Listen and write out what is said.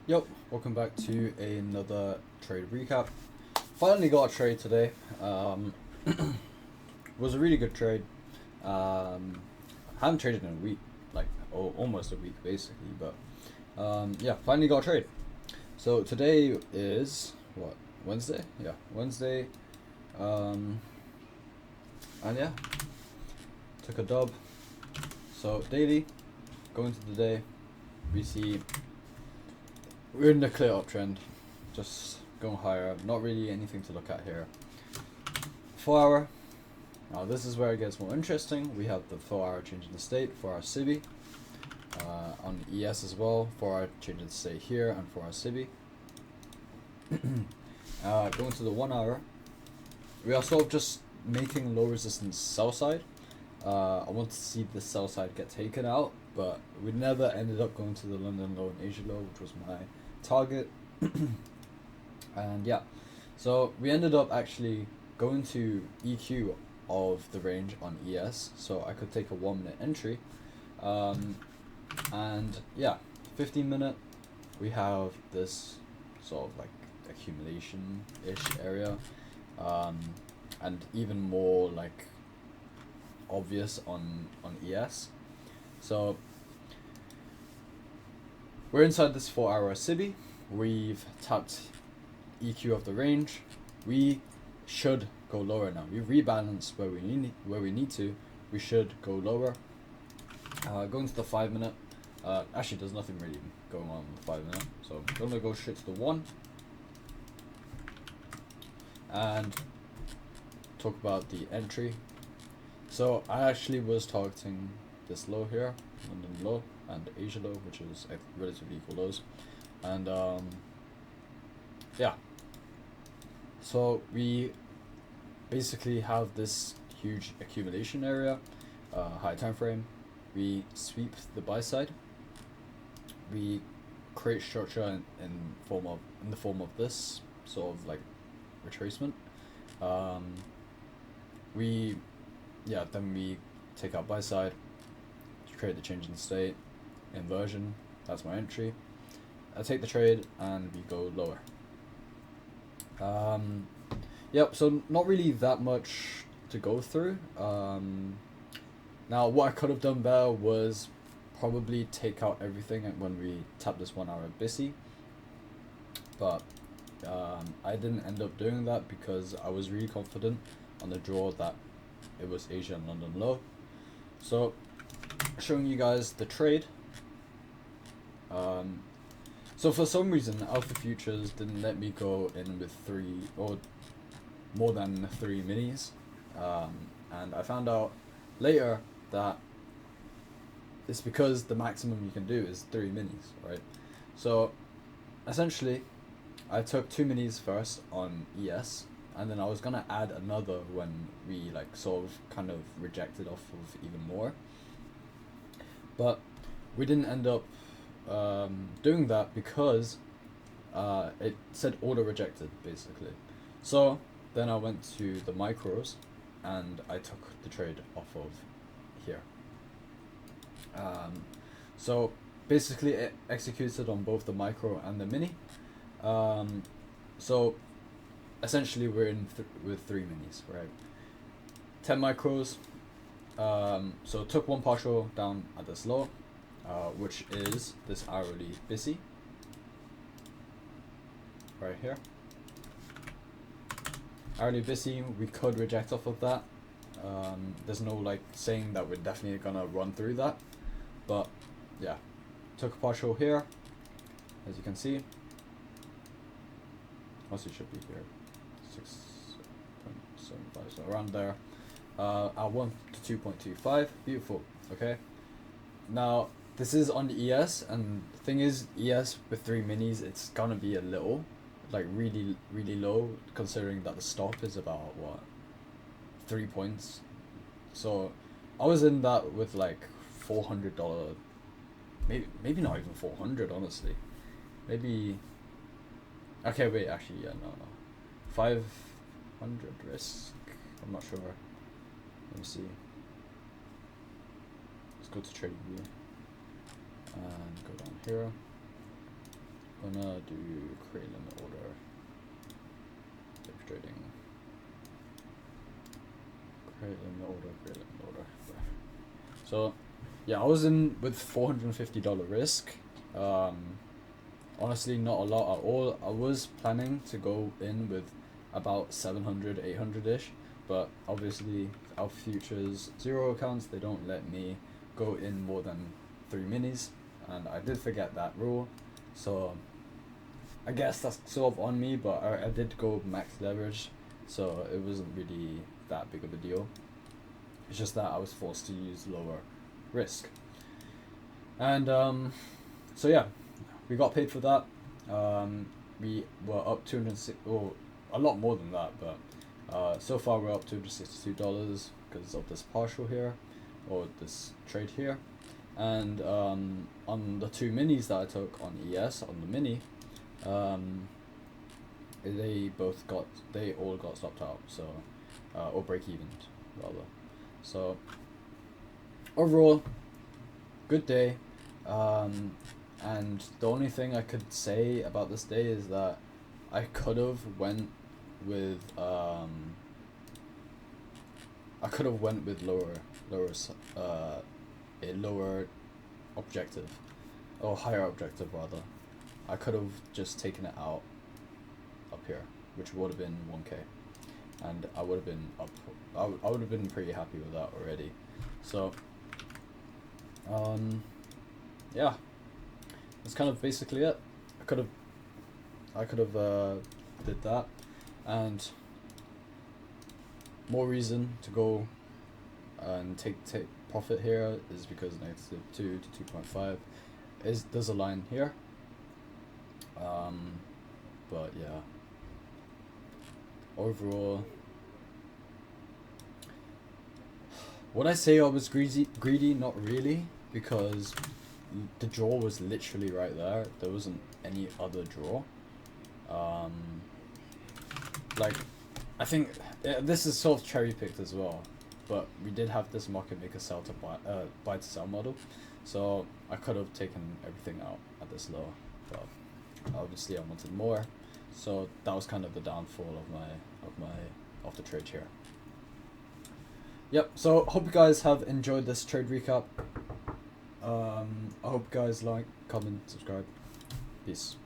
Yo, welcome back to another trade recap. Finally got a trade today. Was a really good trade. Haven't traded in a week, like almost a week basically, but yeah, finally got a trade. So today is what, Wednesday? Yeah, Wednesday. Um, and yeah, took a dub. So daily, going to the day, we see we're in the clear uptrend, just going higher. Not really anything to look at here. 4 hour. Now this is where it gets more interesting. We have the 4 hour change in the state, 4 hour CB. On ES as well, 4 hour change in the state here, and 4 hour CB. Going to the 1 hour. We are sort of just making low resistance sell side. I want to see the sell side get taken out, but we never ended up going to the London low and Asia low, which was my target. And yeah, so we ended up actually going to EQ of the range on ES, so I could take a 1 minute entry. And yeah, 15 minute, we have this sort of like accumulation-ish area, and even more like obvious on ES. So we're inside this 4 hour CB. We've tapped EQ of the range. We should go lower now. We rebalance where we need to. We should go lower. Going to the 5 minute. Actually, there's nothing really going on with the 5 minute, so I'm gonna go straight to the 1 and talk about the entry. So I actually was targeting this low here, London low and Asia low, which is relatively equal lows, and yeah. So we basically have this huge accumulation area, high time frame. We sweep the buy side. We create structure in the form of this sort of like retracement. Then we take out buy side, create the change in state, inversion. That's my entry. I take the trade and we go lower. Yep, so not really that much to go through. Now what I could have done better was probably take out everything when we tap this 1 hour BISI, but I didn't end up doing that because I was really confident on the draw that it was Asia and London low. So showing you guys the trade. So for some reason Alpha Futures didn't let me go in with 3 or more than 3 minis, and I found out later that it's because the maximum you can do is 3 minis, right? So essentially I took 2 minis first on ES, and then I was gonna add another when we like sort of kind of rejected off of even more, but we didn't end up doing that because it said order rejected basically. So then I went to the micros and I took the trade off of here. So basically it executed on both the micro and the mini. So essentially we're in with 3 minis, right? 10 micros. So took one partial down at this low, which is this hourly BISI right here. Hourly BISI, we could reject off of that. There's no like saying that we're definitely gonna run through that, but yeah, took a partial here, as you can see. Also it should be here, 6.75, so around there. At 1 to 2.25, beautiful. Okay, now this is on the ES, and the thing is, ES with 3 minis, it's gonna be a little, like really low, considering that the stop is about what, 3 points. So I was in that with like $400, maybe not even 400, honestly. Maybe, okay, wait, actually, yeah, no, 500 risk. I'm not sure. Let me see. Let's go to trading view and go down here. gonna do create limit order. Trading. Create limit order. Create limit order. So, yeah, I was in with $450 risk. Honestly, not a lot at all. I was planning to go in with about 700, 800-ish, but obviously Alpha Futures Zero accounts, they don't let me go in more than 3 minis, and I did forget that rule, so I guess that's sort of on me, but I did go max leverage, so it wasn't really that big of a deal. It's just that I was forced to use lower risk. And so yeah, we got paid for that. We were up 206, or a lot more than that, but so far we're up $262 because of this partial here, or this trade here. And on the 2 minis that I took on ES, on the mini, they all got stopped out, so or break even rather. So overall, good day. And the only thing I could say about this day is that I could have went with lower a lower objective, or higher objective rather. I could have just taken it out up here, which would have been 1K, and I would have been up. I would have been pretty happy with that already. So yeah, that's kind of basically it. I could have did that, and more reason to go and take profit here is because -2 to 2.5 there's a line here. But yeah, overall, would I say I was greedy? Not really, because the draw was literally right there. There wasn't any other draw. Like, I think this is sort of cherry picked as well, but we did have this market maker sell to buy to sell model, so I could have taken everything out at this low, but obviously I wanted more, so that was kind of the downfall of the trade here. Yep, so hope you guys have enjoyed this trade recap. I hope you guys like, comment, subscribe. Peace.